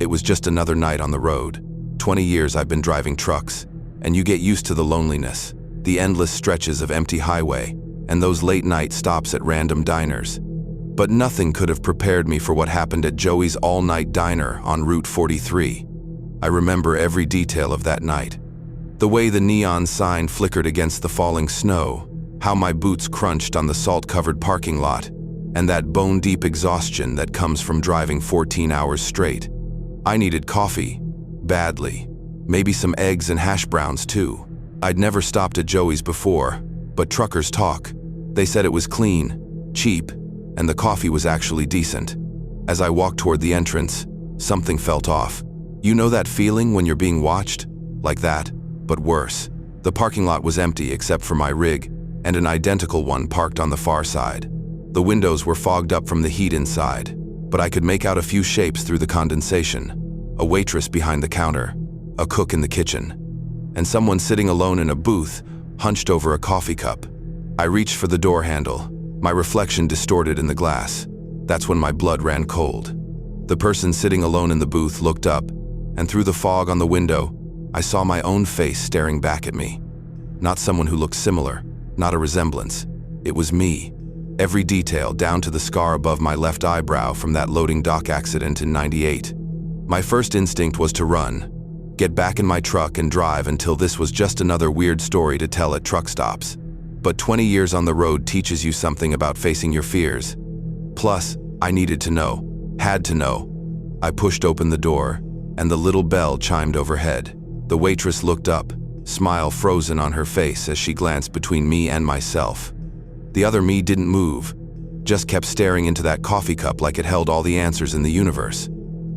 It was just another night on the road. 20 years I've been driving trucks, and you get used to the loneliness, the endless stretches of empty highway, and those late-night stops at random diners. But nothing could have prepared me for what happened at Joey's all-night diner on Route 43. I remember every detail of that night. The way the neon sign flickered against the falling snow, how my boots crunched on the salt-covered parking lot, and that bone-deep exhaustion that comes from driving 14 hours straight. I needed coffee, badly. Maybe some eggs and hash browns too. I'd never stopped at Joey's before, but truckers talk. They said it was clean, cheap, and the coffee was actually decent. As I walked toward the entrance, something felt off. You know that feeling when you're being watched? Like that, but worse. The parking lot was empty except for my rig, and an identical one parked on the far side. The windows were fogged up from the heat inside, but I could make out a few shapes through the condensation. A waitress behind the counter, a cook in the kitchen, and someone sitting alone in a booth, hunched over a coffee cup. I reached for the door handle, my reflection distorted in the glass. That's when my blood ran cold. The person sitting alone in the booth looked up, and through the fog on the window, I saw my own face staring back at me. Not someone who looked similar, not a resemblance. It was me. Every detail, down to the scar above my left eyebrow from that loading dock accident in '98. My first instinct was to run, get back in my truck and drive until this was just another weird story to tell at truck stops. But 20 years on the road teaches you something about facing your fears. Plus, I needed to know, had to know. I pushed open the door, and the little bell chimed overhead. The waitress looked up, smile frozen on her face as she glanced between me and myself. The other me didn't move, just kept staring into that coffee cup like it held all the answers in the universe.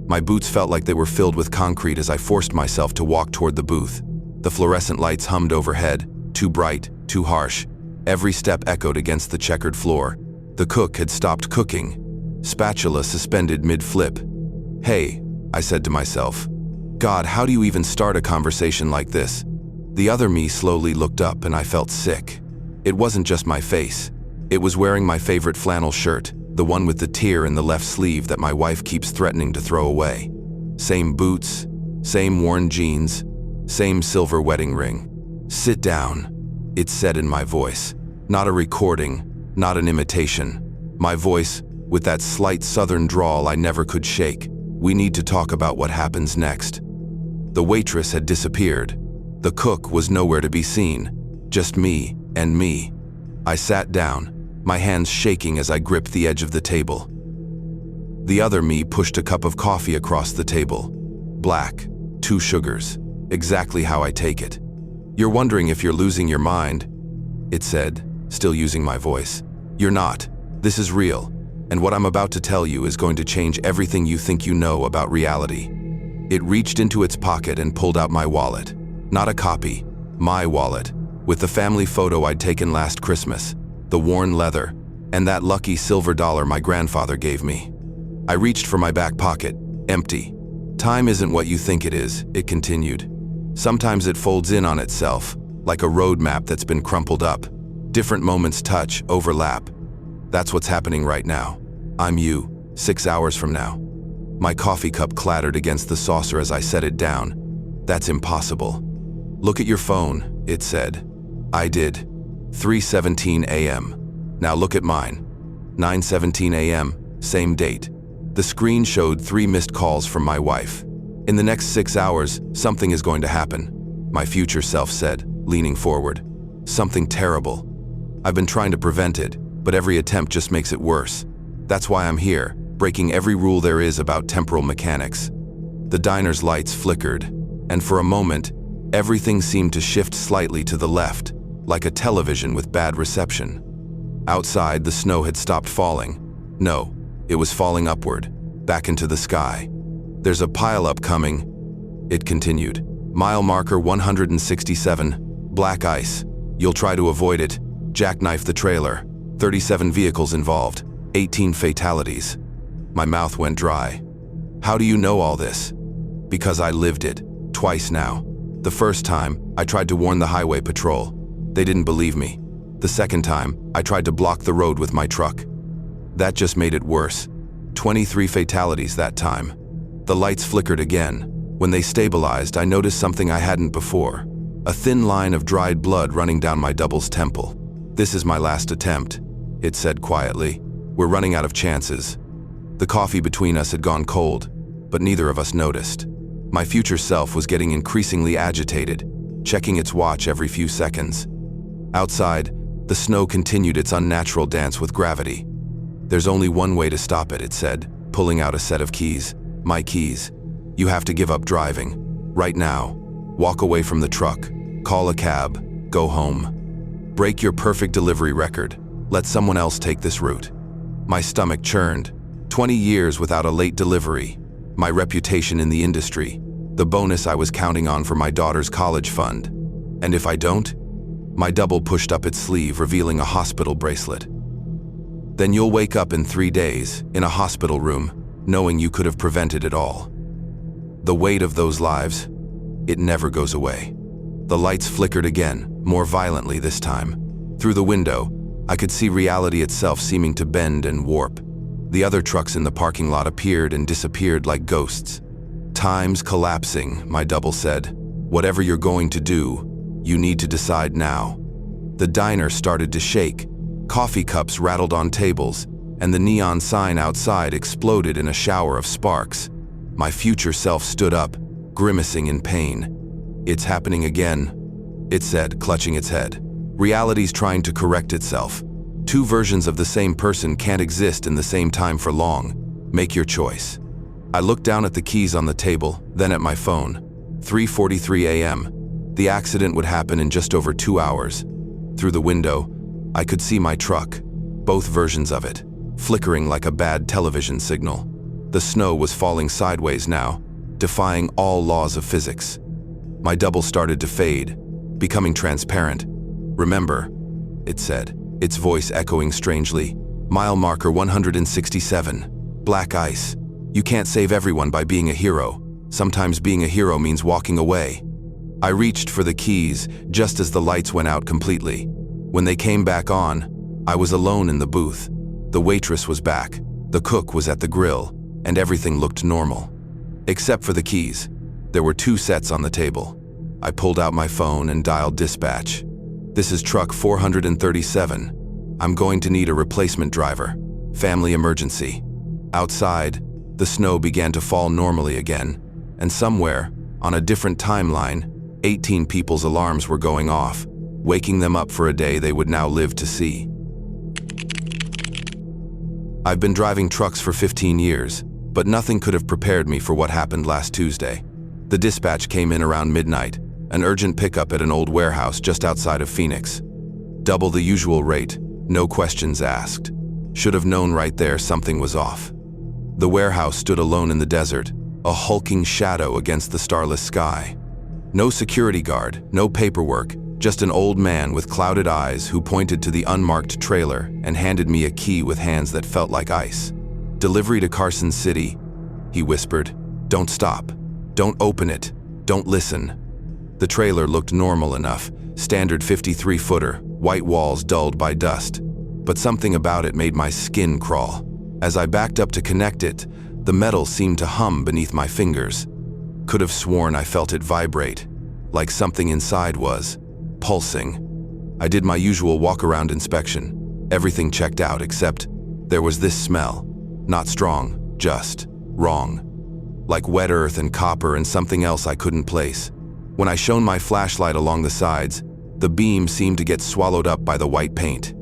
My boots felt like they were filled with concrete as I forced myself to walk toward the booth. The fluorescent lights hummed overhead, too bright, too harsh. Every step echoed against the checkered floor. The cook had stopped cooking, spatula suspended mid-flip. "Hey," I said to myself. God, how do you even start a conversation like this? The other me slowly looked up and I felt sick. It wasn't just my face. It was wearing my favorite flannel shirt, the one with the tear in the left sleeve that my wife keeps threatening to throw away. Same boots, same worn jeans, same silver wedding ring. "Sit down," it said in my voice. Not a recording, not an imitation. My voice, with that slight southern drawl I never could shake. "We need to talk about what happens next." The waitress had disappeared. The cook was nowhere to be seen. Just me and me. I sat down, my hands shaking as I gripped the edge of the table. The other me pushed a cup of coffee across the table. Black, 2 sugars, exactly how I take it. "You're wondering if you're losing your mind," it said, still using my voice. "You're not. This is real, and what I'm about to tell you is going to change everything you think you know about reality." It reached into its pocket and pulled out my wallet. Not a copy, my wallet, with the family photo I'd taken last Christmas, the worn leather, and that lucky silver dollar my grandfather gave me. I reached for my back pocket, empty. "Time isn't what you think it is," it continued. "Sometimes it folds in on itself, like a road map that's been crumpled up. Different moments touch, overlap. That's what's happening right now. I'm you, 6 hours from now." My coffee cup clattered against the saucer as I set it down. "That's impossible." "Look at your phone," it said. I did. 3:17 a.m. Now look at mine. 9:17 a.m., same date. The screen showed 3 missed calls from my wife. "In the next 6 hours, something is going to happen," my future self said, leaning forward. "Something terrible. I've been trying to prevent it, but every attempt just makes it worse. That's why I'm here, breaking every rule there is about temporal mechanics." The diner's lights flickered, and for a moment, everything seemed to shift slightly to the left, like a television with bad reception. Outside, the snow had stopped falling. No, it was falling upward, back into the sky. "There's a pileup coming," it continued. "Mile marker 167, black ice. You'll try to avoid it. Jackknife the trailer. 37 vehicles involved, 18 fatalities." My mouth went dry. "How do you know all this?" "Because I lived it, twice now. The first time, I tried to warn the highway patrol. They didn't believe me. The second time, I tried to block the road with my truck. That just made it worse. 23 fatalities that time. The lights flickered again. When they stabilized, I noticed something I hadn't before. A thin line of dried blood running down my double's temple. "This is my last attempt," it said quietly. "We're running out of chances." The coffee between us had gone cold, but neither of us noticed. My future self was getting increasingly agitated, checking its watch every few seconds. Outside, the snow continued its unnatural dance with gravity. "There's only one way to stop it," it said, pulling out a set of keys. "My keys. You have to give up driving. Right now. Walk away from the truck. Call a cab. Go home. Break your perfect delivery record. Let someone else take this route." My stomach churned. 20 years without a late delivery. My reputation in the industry. The bonus I was counting on for my daughter's college fund. And if I don't? My double pushed up its sleeve, revealing a hospital bracelet. "Then you'll wake up in 3 days, in a hospital room, knowing you could have prevented it all." The weight of those lives, it never goes away. The lights flickered again, more violently this time. Through the window, I could see reality itself seeming to bend and warp. The other trucks in the parking lot appeared and disappeared like ghosts. "Time's collapsing," my double said. "Whatever you're going to do, you need to decide now." The diner started to shake. Coffee cups rattled on tables, and the neon sign outside exploded in a shower of sparks. My future self stood up, grimacing in pain. "It's happening again," it said, clutching its head. "Reality's trying to correct itself. Two versions of the same person can't exist in the same time for long. Make your choice." I looked down at the keys on the table, then at my phone. 3:43 a.m. The accident would happen in just over 2 hours. Through the window, I could see my truck, both versions of it, flickering like a bad television signal. The snow was falling sideways now, defying all laws of physics. My double started to fade, becoming transparent. "Remember," it said, its voice echoing strangely. "Mile marker 167. Black ice. You can't save everyone by being a hero. Sometimes being a hero means walking away." I reached for the keys just as the lights went out completely. When they came back on, I was alone in the booth. The waitress was back, the cook was at the grill, and everything looked normal. Except for the keys. There were 2 sets on the table. I pulled out my phone and dialed dispatch. "This is truck 437. I'm going to need a replacement driver. Family emergency." Outside, the snow began to fall normally again, and somewhere, on a different timeline, 18 people's alarms were going off, waking them up for a day they would now live to see. I've been driving trucks for 15 years, but nothing could have prepared me for what happened last Tuesday. The dispatch came in around midnight, an urgent pickup at an old warehouse just outside of Phoenix. Double the usual rate, no questions asked. Should have known right there something was off. The warehouse stood alone in the desert, a hulking shadow against the starless sky. No security guard, no paperwork, just an old man with clouded eyes who pointed to the unmarked trailer and handed me a key with hands that felt like ice. "Delivery to Carson City," he whispered. "Don't stop. Don't open it. Don't listen." The trailer looked normal enough, standard 53-footer, white walls dulled by dust. But something about it made my skin crawl. As I backed up to connect it, the metal seemed to hum beneath my fingers. Could have sworn I felt it vibrate, like something inside was pulsing. I did my usual walk-around inspection. Everything checked out except there was this smell. Not strong, just wrong. Like wet earth and copper and something else I couldn't place. When I shone my flashlight along the sides, the beam seemed to get swallowed up by the white paint.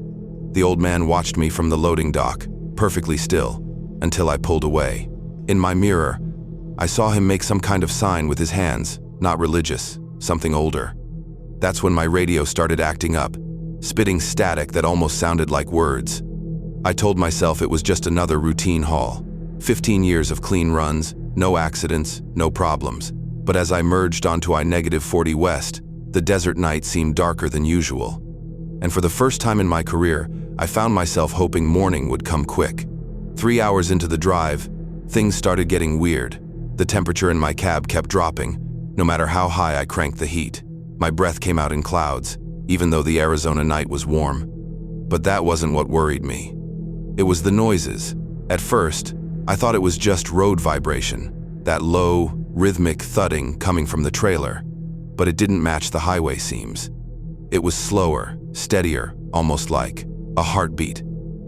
The old man watched me from the loading dock, perfectly still, until I pulled away. In my mirror, I saw him make some kind of sign with his hands, not religious, something older. That's when my radio started acting up, spitting static that almost sounded like words. I told myself it was just another routine haul. 15 years of clean runs, no accidents, no problems. But as I merged onto I-40 West, the desert night seemed darker than usual. And for the first time in my career, I found myself hoping morning would come quick. 3 hours into the drive, things started getting weird. The temperature in my cab kept dropping, no matter how high I cranked the heat. My breath came out in clouds, even though the Arizona night was warm. But that wasn't what worried me. It was the noises. At first, I thought it was just road vibration. that low, rhythmic thudding coming from the trailer, but it didn't match the highway seams. It was slower, steadier, almost like a heartbeat.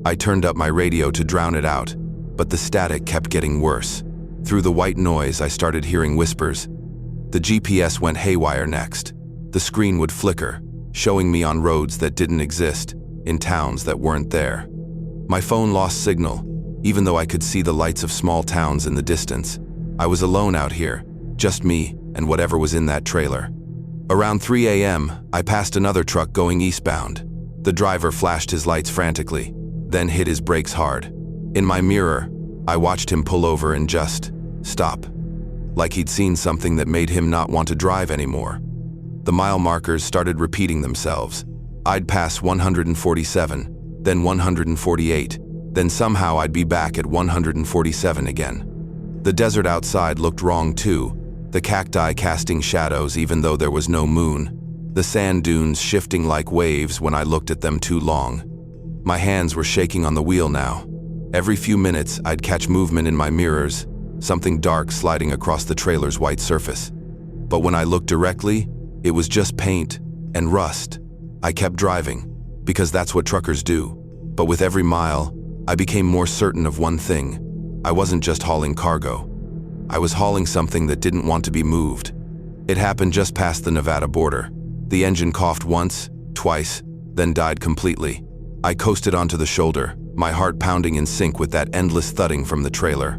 I turned up my radio to drown it out, but the static kept getting worse. Through the white noise, I started hearing whispers. The GPS went haywire next. The screen would flicker, showing me on roads that didn't exist, in towns that weren't there. My phone lost signal, even though I could see the lights of small towns in the distance. I was alone out here, just me and whatever was in that trailer. Around 3 a.m., I passed another truck going eastbound. The driver flashed his lights frantically, then hit his brakes hard. In my mirror, I watched him pull over and just stop, like he'd seen something that made him not want to drive anymore. The mile markers started repeating themselves. I'd pass 147, then 148, then somehow I'd be back at 147 again. The desert outside looked wrong too, the cacti casting shadows even though there was no moon, the sand dunes shifting like waves when I looked at them too long. My hands were shaking on the wheel now. Every few minutes, I'd catch movement in my mirrors, something dark sliding across the trailer's white surface. But when I looked directly, it was just paint and rust. I kept driving, because that's what truckers do. But with every mile, I became more certain of one thing. I wasn't just hauling cargo. I was hauling something that didn't want to be moved. It happened just past the Nevada border. The engine coughed once, twice, then died completely. I coasted onto the shoulder, my heart pounding in sync with that endless thudding from the trailer.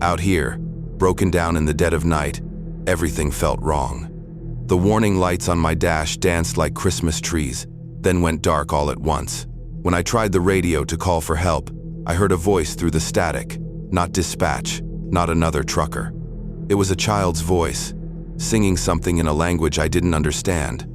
Out here, broken down in the dead of night, everything felt wrong. The warning lights on my dash danced like Christmas trees, then went dark all at once. When I tried the radio to call for help, I heard a voice through the static, not dispatch, not another trucker. It was a child's voice, singing something in a language I didn't understand.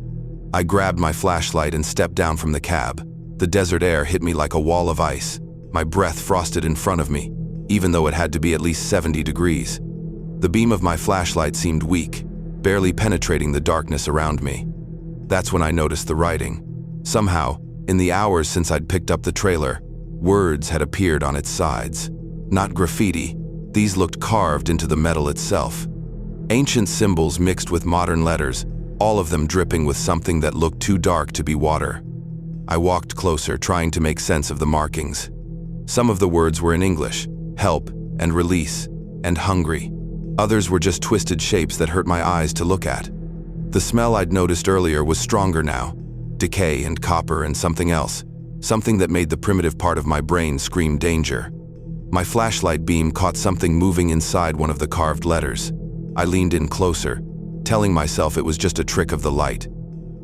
I grabbed my flashlight and stepped down from the cab. The desert air hit me like a wall of ice. My breath frosted in front of me, even though it had to be at least 70 degrees. The beam of my flashlight seemed weak, barely penetrating the darkness around me. That's when I noticed the writing. Somehow, in the hours since I'd picked up the trailer, words had appeared on its sides. Not graffiti, these looked carved into the metal itself. Ancient symbols mixed with modern letters, all of them dripping with something that looked too dark to be water. I walked closer, trying to make sense of the markings. Some of the words were in English, help and release and hungry. Others were just twisted shapes that hurt my eyes to look at. The smell I'd noticed earlier was stronger now, decay and copper and something else, something that made the primitive part of my brain scream danger. My flashlight beam caught something moving inside one of the carved letters. I leaned in closer, telling myself it was just a trick of the light.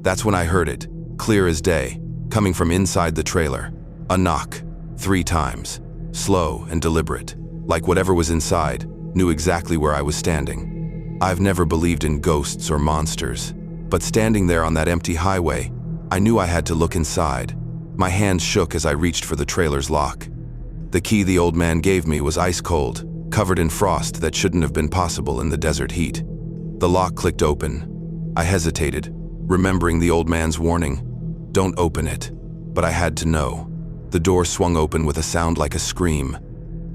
That's when I heard it, clear as day, coming from inside the trailer. A knock, 3 times, slow and deliberate, like whatever was inside knew exactly where I was standing. I've never believed in ghosts or monsters, but standing there on that empty highway, I knew I had to look inside. My hands shook as I reached for the trailer's lock. The key the old man gave me was ice cold, covered in frost that shouldn't have been possible in the desert heat. The lock clicked open. I hesitated, remembering the old man's warning. Don't open it. But I had to know. The door swung open with a sound like a scream.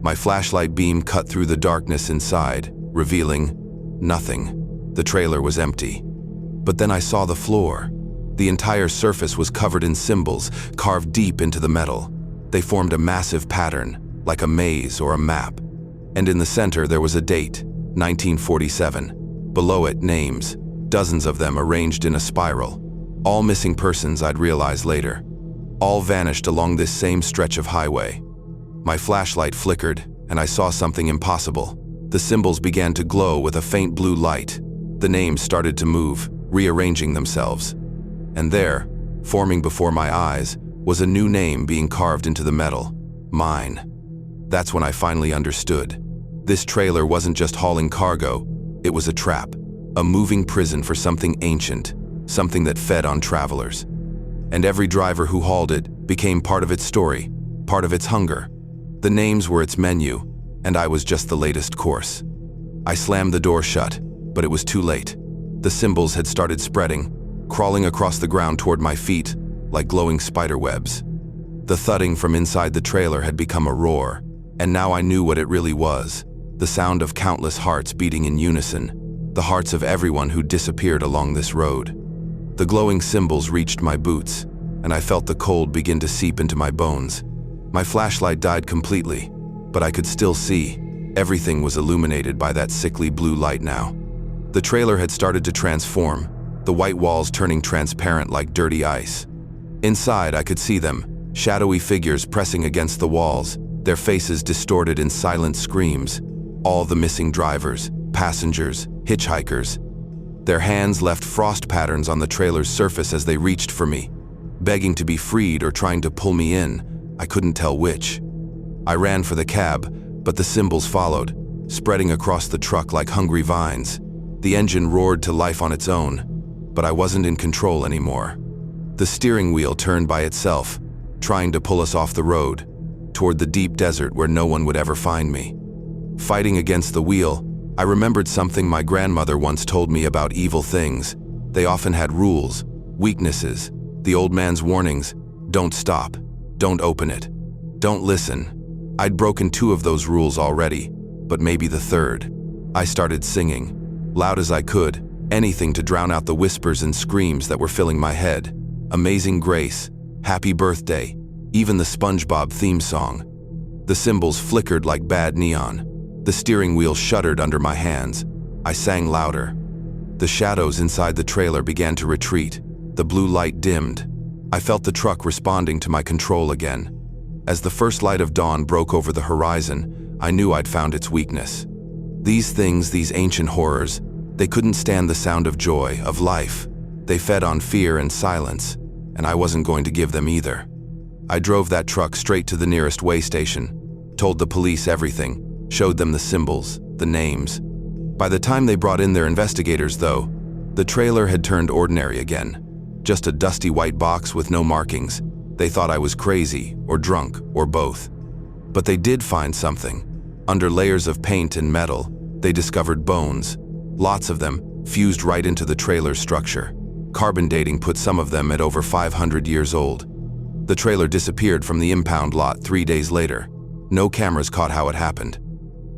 My flashlight beam cut through the darkness inside, revealing nothing. The trailer was empty. But then I saw the floor. The entire surface was covered in symbols, carved deep into the metal. They formed a massive pattern, like a maze or a map. And in the center there was a date, 1947. Below it, names, dozens of them arranged in a spiral. All missing persons, I'd realize later. All vanished along this same stretch of highway. My flashlight flickered, and I saw something impossible. The symbols began to glow with a faint blue light. The names started to move, rearranging themselves. And there, forming before my eyes, was a new name being carved into the metal. Mine. That's when I finally understood. This trailer wasn't just hauling cargo, it was a trap. A moving prison for something ancient, something that fed on travelers. And every driver who hauled it became part of its story, part of its hunger. The names were its menu, and I was just the latest course. I slammed the door shut, but it was too late. The symbols had started spreading, crawling across the ground toward my feet, like glowing spider webs. The thudding from inside the trailer had become a roar, and now I knew what it really was. the sound of countless hearts beating in unison, the hearts of everyone who disappeared along this road. The glowing symbols reached my boots, and I felt the cold begin to seep into my bones. My flashlight died completely, but I could still see. Everything was illuminated by that sickly blue light now. The trailer had started to transform, the white walls turning transparent like dirty ice. Inside, I could see them, shadowy figures pressing against the walls, their faces distorted in silent screams. All the missing drivers, passengers, hitchhikers. Their hands left frost patterns on the trailer's surface as they reached for me, begging to be freed or trying to pull me in. I couldn't tell which. I ran for the cab, but the symbols followed, spreading across the truck like hungry vines. The engine roared to life on its own, but I wasn't in control anymore. The steering wheel turned by itself, trying to pull us off the road, toward the deep desert where no one would ever find me. Fighting against the wheel, I remembered something my grandmother once told me about evil things. They often had rules, weaknesses, the old man's warnings: don't stop, don't open it, don't listen. I'd broken 2 of those rules already, but maybe the 3rd. I started singing, loud as I could, anything to drown out the whispers and screams that were filling my head. Amazing Grace, Happy Birthday, even the SpongeBob theme song. The symbols flickered like bad neon. The steering wheel shuddered under my hands. I sang louder. The shadows inside the trailer began to retreat. The blue light dimmed. I felt the truck responding to my control again. As the first light of dawn broke over the horizon, I knew I'd found its weakness. These things, these ancient horrors, they couldn't stand the sound of joy, of life. They fed on fear and silence, and I wasn't going to give them either. I drove that truck straight to the nearest way station, told the police everything, showed them the symbols, the names. By the time they brought in their investigators, though, the trailer had turned ordinary again. Just a dusty white box with no markings. They thought I was crazy, or drunk, or both. But they did find something. Under layers of paint and metal, they discovered bones. Lots of them, fused right into the trailer's structure. Carbon dating put some of them at over 500 years old. The trailer disappeared from the impound lot 3 days later. No cameras caught how it happened.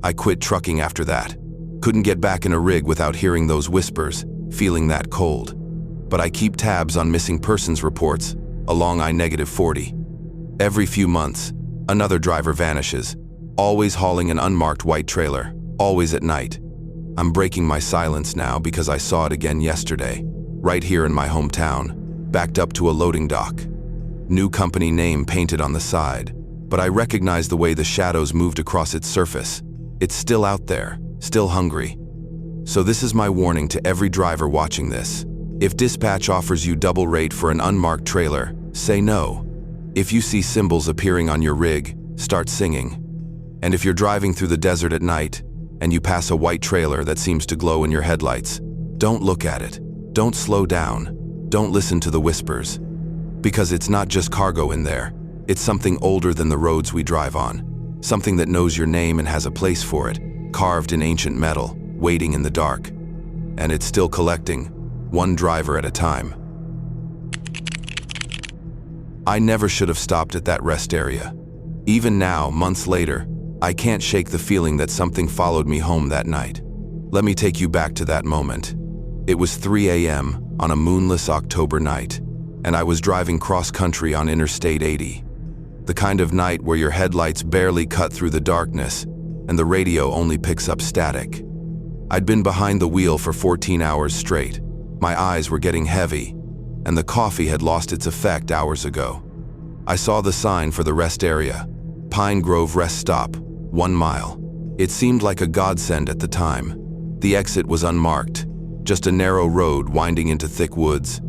I quit trucking after that. Couldn't get back in a rig without hearing those whispers, feeling that cold. But I keep tabs on missing persons reports along I-40. Every few months, another driver vanishes, always hauling an unmarked white trailer, always at night. I'm breaking my silence now because I saw it again yesterday, right here in my hometown, backed up to a loading dock. New company name painted on the side, but I recognize the way the shadows moved across its surface. It's still out there, still hungry. So this is my warning to every driver watching this. If dispatch offers you double rate for an unmarked trailer, say no. If you see symbols appearing on your rig, start singing. And if you're driving through the desert at night, and you pass a white trailer that seems to glow in your headlights, don't look at it. Don't slow down. Don't listen to the whispers. Because it's not just cargo in there. It's something older than the roads we drive on. Something that knows your name and has a place for it, carved in ancient metal, waiting in the dark. And it's still collecting, one driver at a time. I never should have stopped at that rest area. Even now, months later, I can't shake the feeling that something followed me home that night. Let me take you back to that moment. It was 3 a.m. on a moonless October night, and I was driving cross-country on Interstate 80. The kind of night where your headlights barely cut through the darkness, and the radio only picks up static. I'd been behind the wheel for 14 hours straight. My eyes were getting heavy, and the coffee had lost its effect hours ago. I saw the sign for the rest area, Pine Grove Rest Stop, 1 mile. It seemed like a godsend at the time. The exit was unmarked, just a narrow road winding into thick woods.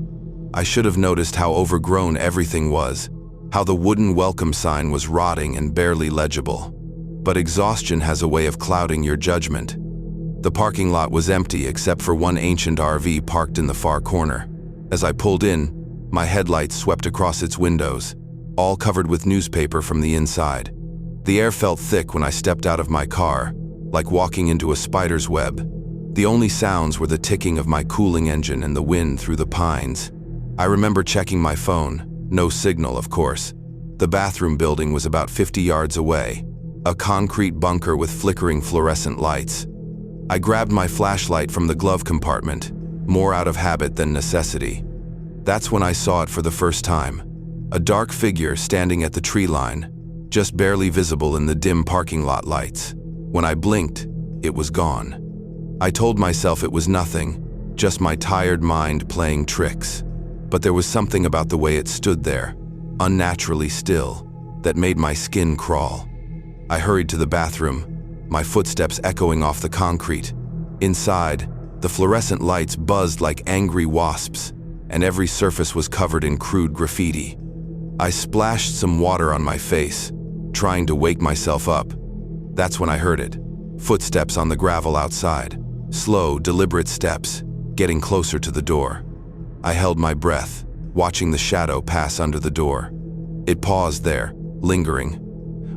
I should have noticed how overgrown everything was, how the wooden welcome sign was rotting and barely legible. But exhaustion has a way of clouding your judgment. The parking lot was empty except for one ancient RV parked in the far corner. As I pulled in, my headlights swept across its windows, all covered with newspaper from the inside. The air felt thick when I stepped out of my car, like walking into a spider's web. The only sounds were the ticking of my cooling engine and the wind through the pines. I remember checking my phone. No signal, of course. The bathroom building was about 50 yards away. a concrete bunker with flickering fluorescent lights. I grabbed my flashlight from the glove compartment, more out of habit than necessity. That's when I saw it for the first time. A dark figure standing at the tree line, just barely visible in the dim parking lot lights. When I blinked, it was gone. I told myself it was nothing, just my tired mind playing tricks. But there was something about the way it stood there, unnaturally still, that made my skin crawl. I hurried to the bathroom, my footsteps echoing off the concrete. Inside, the fluorescent lights buzzed like angry wasps, and every surface was covered in crude graffiti. I splashed some water on my face, trying to wake myself up. That's when I heard it. Footsteps on the gravel outside. Slow, deliberate steps, getting closer to the door. I held my breath, watching the shadow pass under the door. It paused there, lingering.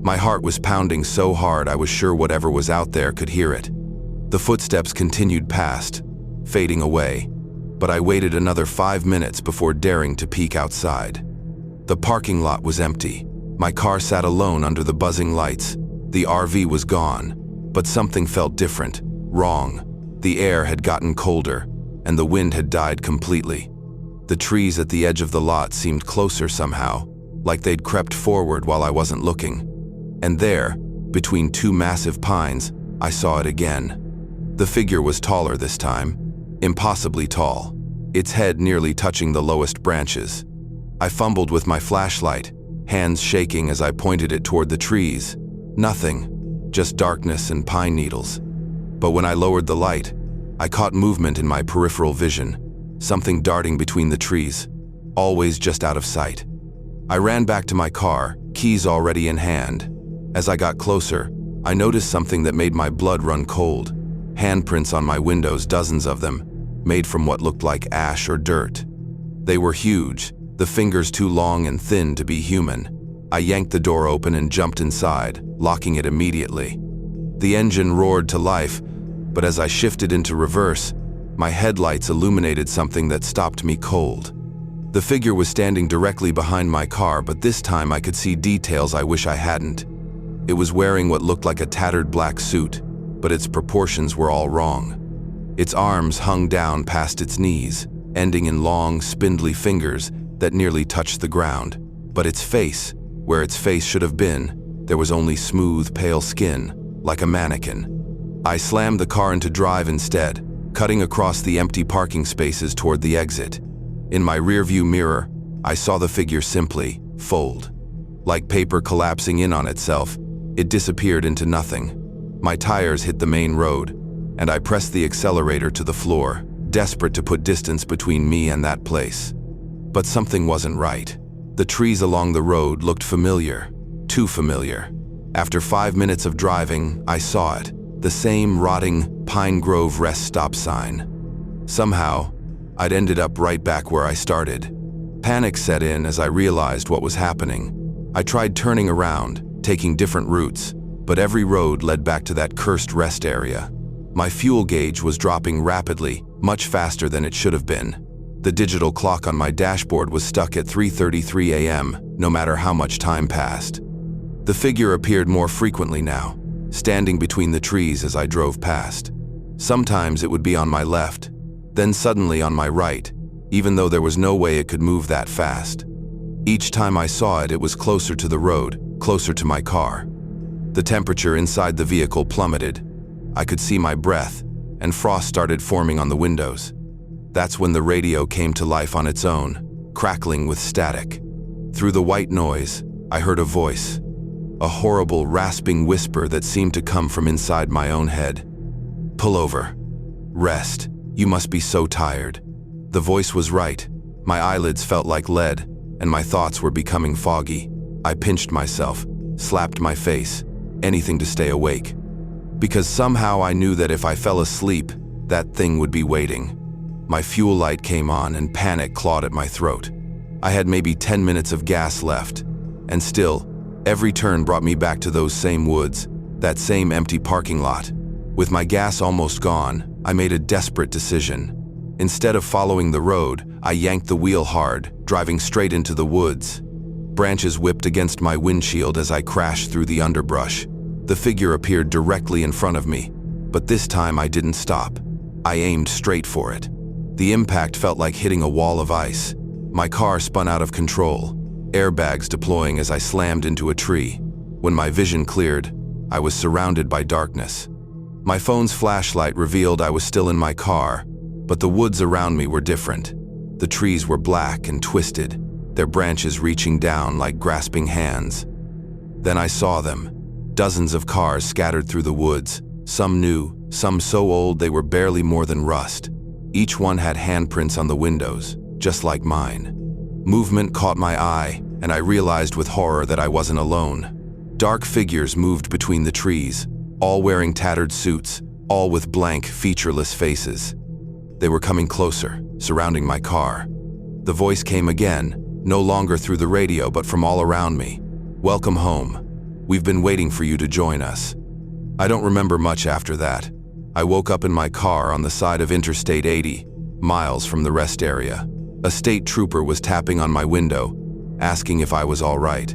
My heart was pounding so hard I was sure whatever was out there could hear it. The footsteps continued past, fading away, but I waited another 5 minutes before daring to peek outside. The parking lot was empty. My car sat alone under the buzzing lights. The RV was gone, but something felt different, wrong. The air had gotten colder, and the wind had died completely. The trees at the edge of the lot seemed closer somehow, like they'd crept forward while I wasn't looking. And there, between two massive pines, I saw it again. The figure was taller this time, impossibly tall, its head nearly touching the lowest branches. I fumbled with my flashlight, hands shaking as I pointed it toward the trees. Nothing, just darkness and pine needles. But when I lowered the light, I caught movement in my peripheral vision, something darting between the trees, always just out of sight. I ran back to my car, keys already in hand. As I got closer, I noticed something that made my blood run cold. Handprints on my windows, dozens of them, made from what looked like ash or dirt. They were huge, the fingers too long and thin to be human. I yanked the door open and jumped inside, locking it immediately. The engine roared to life, but as I shifted into reverse, my headlights illuminated something that stopped me cold. The figure was standing directly behind my car, but this time I could see details I wish I hadn't. It was wearing what looked like a tattered black suit, but its proportions were all wrong. Its arms hung down past its knees, ending in long, spindly fingers that nearly touched the ground. But its face, where its face should have been, there was only smooth, pale skin, like a mannequin. I slammed the car into drive instead, cutting across the empty parking spaces toward the exit. In my rearview mirror, I saw the figure simply fold. Like paper collapsing in on itself, it disappeared into nothing. My tires hit the main road, and I pressed the accelerator to the floor, desperate to put distance between me and that place. But something wasn't right. The trees along the road looked familiar, too familiar. After 5 minutes of driving, I saw it, the same rotting Pine Grove rest stop sign. Somehow, I'd ended up right back where I started. Panic set in as I realized what was happening. I tried turning around, taking different routes, but every road led back to that cursed rest area. My fuel gauge was dropping rapidly, much faster than it should have been. The digital clock on my dashboard was stuck at 3:33 a.m., no matter how much time passed. The figure appeared more frequently now, standing between the trees as I drove past. Sometimes it would be on my left, then suddenly on my right, even though there was no way it could move that fast. Each time I saw it, it was closer to the road, closer to my car. The temperature inside the vehicle plummeted. I could see my breath, and frost started forming on the windows. That's when the radio came to life on its own, crackling with static. Through the white noise, I heard a voice, a horrible, rasping whisper that seemed to come from inside my own head. "Pull over. Rest. You must be so tired." The voice was right. My eyelids felt like lead, and my thoughts were becoming foggy. I pinched myself, slapped my face, anything to stay awake. Because somehow I knew that if I fell asleep, that thing would be waiting. My fuel light came on and panic clawed at my throat. I had maybe 10 minutes of gas left, and still, every turn brought me back to those same woods, that same empty parking lot. With my gas almost gone, I made a desperate decision. Instead of following the road, I yanked the wheel hard, driving straight into the woods. Branches whipped against my windshield as I crashed through the underbrush. The figure appeared directly in front of me, but this time I didn't stop. I aimed straight for it. The impact felt like hitting a wall of ice. My car spun out of control, airbags deploying as I slammed into a tree. When my vision cleared, I was surrounded by darkness. My phone's flashlight revealed I was still in my car, but the woods around me were different. The trees were black and twisted, their branches reaching down like grasping hands. Then I saw them. Dozens of cars scattered through the woods, some new, some so old they were barely more than rust. Each one had handprints on the windows, just like mine. Movement caught my eye, and I realized with horror that I wasn't alone. Dark figures moved between the trees, all wearing tattered suits, all with blank, featureless faces. They were coming closer, surrounding my car. The voice came again, no longer through the radio but from all around me. "Welcome home. We've been waiting for you to join us." I don't remember much after that. I woke up in my car on the side of Interstate 80, miles from the rest area. A state trooper was tapping on my window, asking if I was all right.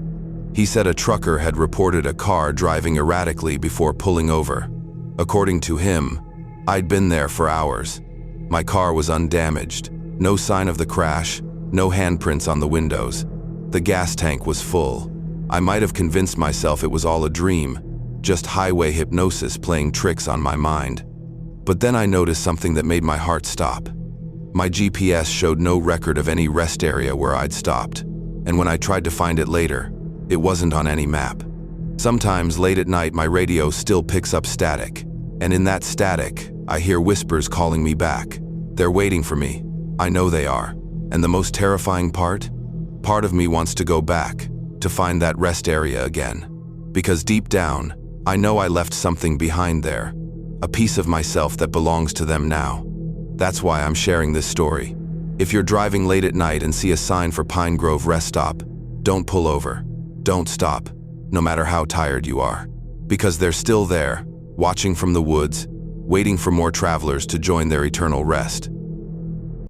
He said a trucker had reported a car driving erratically before pulling over. According to him, I'd been there for hours. My car was undamaged, no sign of the crash, no handprints on the windows. The gas tank was full. I might have convinced myself it was all a dream, just highway hypnosis playing tricks on my mind. But then I noticed something that made my heart stop. My GPS showed no record of any rest area where I'd stopped, and when I tried to find it later, it wasn't on any map. Sometimes late at night my radio still picks up static, and in that static, I hear whispers calling me back. They're waiting for me. I know they are. And the most terrifying part of me wants to go back, to find that rest area again. Because deep down, I know I left something behind there, a piece of myself that belongs to them now. That's why I'm sharing this story. If you're driving late at night and see a sign for Pine Grove Rest Stop, don't pull over. Don't stop, no matter how tired you are. Because they're still there, watching from the woods, waiting for more travelers to join their eternal rest.